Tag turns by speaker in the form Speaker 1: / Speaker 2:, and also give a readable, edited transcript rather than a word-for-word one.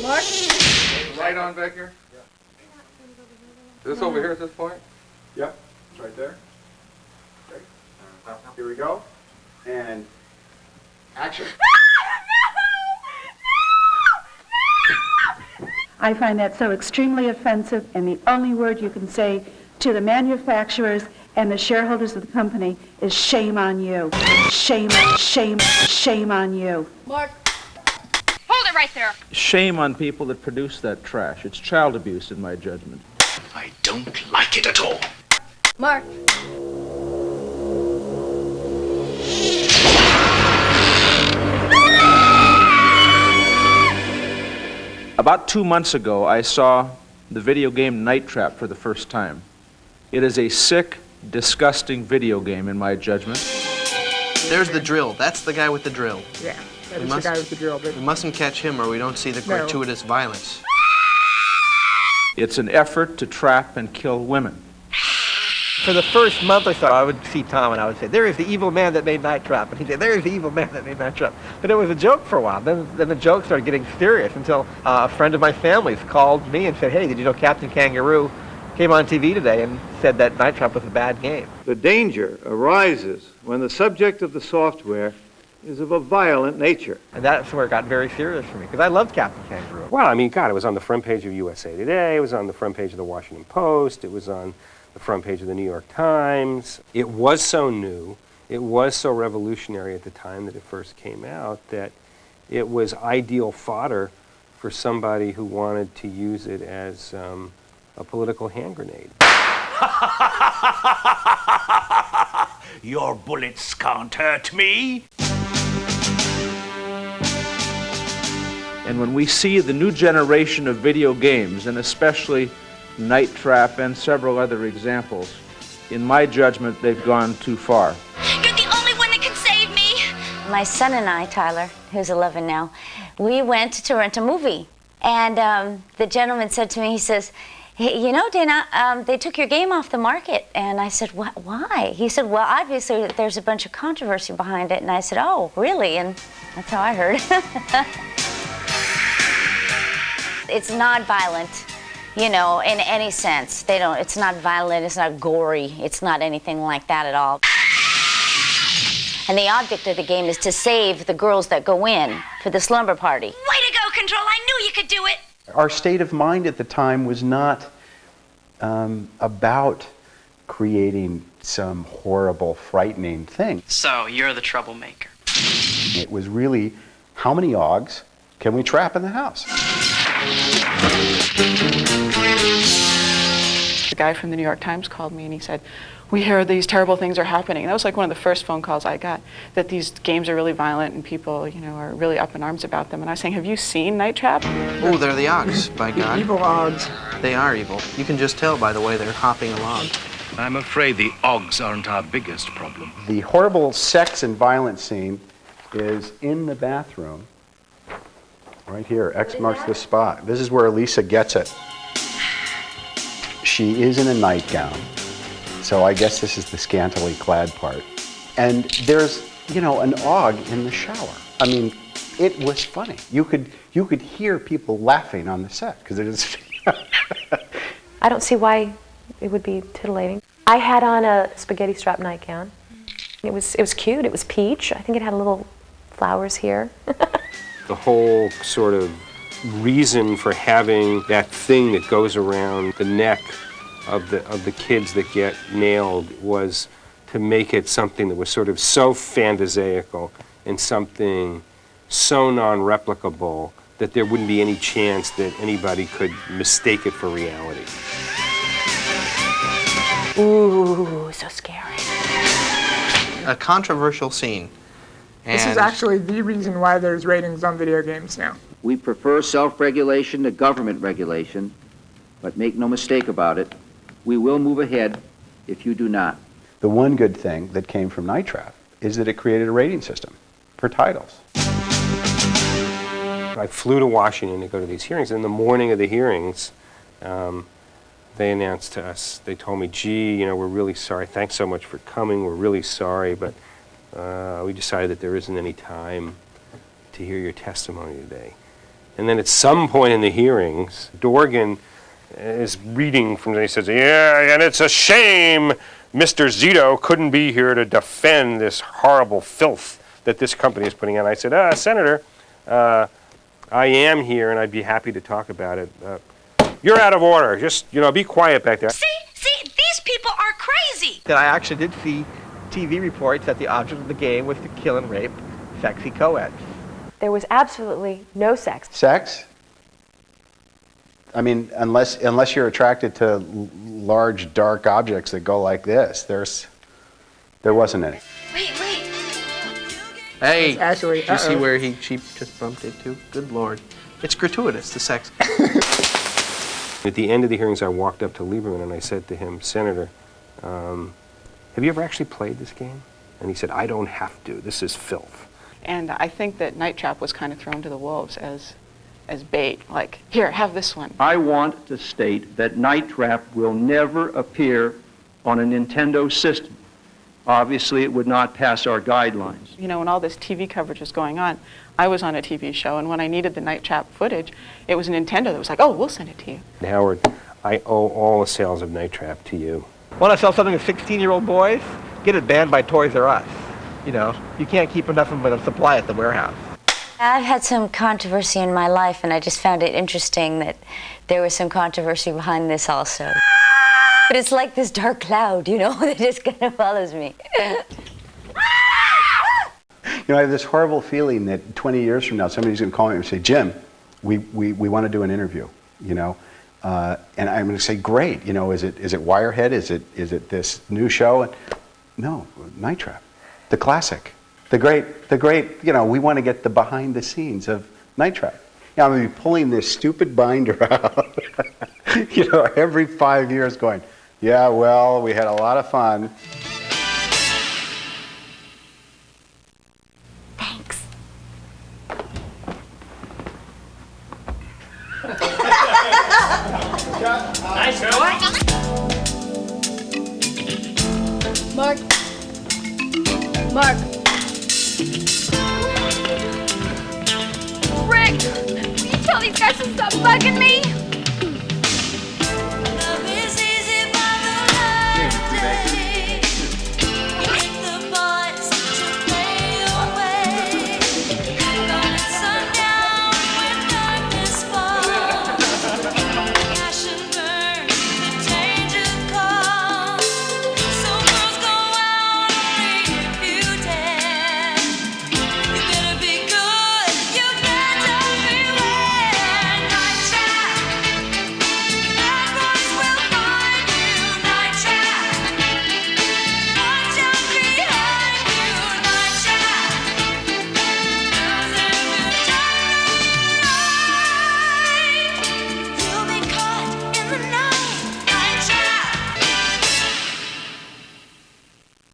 Speaker 1: Mark?
Speaker 2: Right on back here? Is this over here at this point?
Speaker 3: Yep, it's right there. Okay. Here we go. And action.
Speaker 1: I find that so extremely offensive, and the only word you can say to the manufacturers and the shareholders of the company is shame on you. Shame, shame, shame on you.
Speaker 4: Mark. Hold it right there.
Speaker 5: Shame on people that produce that trash. It's child abuse in my judgment.
Speaker 6: I don't like it at all.
Speaker 4: Mark.
Speaker 5: About 2 months ago, I saw the video game Night Trap for the first time. It is a sick, disgusting video game in my judgment.
Speaker 7: There's the drill. That's the guy with the drill.
Speaker 8: Yeah, that is the guy with the drill. But
Speaker 7: we mustn't catch him or we don't see the gratuitous violence.
Speaker 5: It's an effort to trap and kill women.
Speaker 9: For the first month or so, I would see Tom and I would say, there is the evil man that made Night Trap. And he'd say, there is the evil man that made Night Trap. But it was a joke for a while. Then the joke started getting serious until a friend of my family's called me and said, hey, did you know Captain Kangaroo came on TV today and said that Night Trap was a bad game?
Speaker 10: The danger arises when the subject of the software is of a violent nature.
Speaker 9: And that's where it got very serious for me, because I loved Captain Kangaroo.
Speaker 11: Well, I mean, God, it was on the front page of USA Today, it was on the front page of the Washington Post, it was on the front page of the New York Times. It was so new, it was so revolutionary at the time that it first came out, that it was ideal fodder for somebody who wanted to use it as a political hand grenade.
Speaker 6: Your bullets can't hurt me.
Speaker 5: And when we see the new generation of video games, and especially Night Trap and several other examples, in my judgment, they've gone too far.
Speaker 4: You're the only one that can save me.
Speaker 12: My son and I, Tyler, who's 11 now, we went to rent a movie. And the gentleman said to me, he says, hey, you know, Dana, they took your game off the market. And I said, what? Why? He said, well, obviously there's a bunch of controversy behind it. And I said, oh, really? And that's how I heard. It's not violent, you know, in any sense. It's not violent, it's not gory, it's not anything like that at all. And the object of the game is to save the girls that go in for the slumber party.
Speaker 4: Way to go, Control. I knew you could do it.
Speaker 3: Our state of mind at the time was not about creating some horrible, frightening thing.
Speaker 13: So, you're the troublemaker.
Speaker 3: It was really, how many Augs can we trap in the house?
Speaker 8: the guy from the New York Times called me and he said, we hear these terrible things are happening. And that was like one of the first phone calls I got, that these games are really violent and people, you know, are really up in arms about them. And I was saying, have you seen Night Trap?
Speaker 7: Oh, they're the Augs, by God.
Speaker 8: The evil Augs.
Speaker 7: They are evil. You can just tell by the way they're hopping along.
Speaker 6: I'm afraid the Augs aren't our biggest problem.
Speaker 3: The horrible sex and violence scene is in the bathroom. Right here, X marks the spot. This is where Elisa gets it. She is in a nightgown. So I guess this is the scantily clad part. And there's, you know, an Aug in the shower. I mean, it was funny. You could hear people laughing on the set because it is.
Speaker 14: I don't see why it would be titillating. I had on a spaghetti strap nightgown. It was cute. It was peach. I think it had a little flowers here.
Speaker 11: The whole sort of reason for having that thing that goes around the neck of the kids that get nailed was to make it something that was sort of so phantasaical and something so non-replicable that there wouldn't be any chance that anybody could mistake it for reality.
Speaker 14: Ooh, so scary.
Speaker 7: A controversial scene.
Speaker 8: This is actually the reason why there's ratings on video games now.
Speaker 15: We prefer self-regulation to government regulation, but make no mistake about it, we will move ahead if you do not.
Speaker 3: The one good thing that came from Night Trap is that it created a rating system for titles.
Speaker 11: I flew to Washington to go to these hearings. In the morning of the hearings, they announced to us, they told me, gee, you know, we're really sorry. Thanks so much for coming. We're really sorry, but we decided that there isn't any time to hear your testimony today. And then at some point in the hearings, Dorgan is reading from, he says, yeah, and it's a shame Mr. Zito couldn't be here to defend this horrible filth that this company is putting out. I said, Senator, I am here and I'd be happy to talk about it. You're out of order. Just, be quiet back there.
Speaker 4: See, these people are crazy.
Speaker 9: That I actually did see TV reports that the object of the game was to kill and rape sexy co-eds.
Speaker 14: There was absolutely no sex.
Speaker 3: Sex? I mean, unless you're attracted to large, dark objects that go like this, there wasn't any.
Speaker 4: Wait.
Speaker 7: Hey,
Speaker 13: Actually,
Speaker 7: did you see where she just bumped into? Good Lord. It's gratuitous, the sex.
Speaker 11: At the end of the hearings, I walked up to Lieberman and I said to him, Senator, have you ever actually played this game? And he said, I don't have to. This is filth.
Speaker 8: And I think that Night Trap was kind of thrown to the wolves as bait. Like, here, have this one.
Speaker 15: I want to state that Night Trap will never appear on a Nintendo system. Obviously, it would not pass our guidelines.
Speaker 8: You know, when all this TV coverage was going on, I was on a TV show, and when I needed the Night Trap footage, it was Nintendo that was like, oh, we'll send it to you.
Speaker 11: Howard, I owe all the sales of Night Trap to you.
Speaker 9: Want to sell something to 16-year-old boys? Get it banned by Toys R Us. You can't keep enough of a supply at the warehouse.
Speaker 12: I've had some controversy in my life, and I just found it interesting that there was some controversy behind this also. But it's like this dark cloud, that just kind of follows me.
Speaker 3: I have this horrible feeling that 20 years from now, somebody's going to call me and say, Jim, we want to do an interview, and I'm going to say, great, is it Wirehead? Is it this new show? And, no, Night Trap, the classic, the great, we want to get the behind the scenes of Night Trap. I'm going to be pulling this stupid binder out, every 5 years going, yeah, well, we had a lot of fun.
Speaker 12: Thanks.
Speaker 13: Nice going.
Speaker 4: Mark. Rick, will you tell these guys to stop bugging me?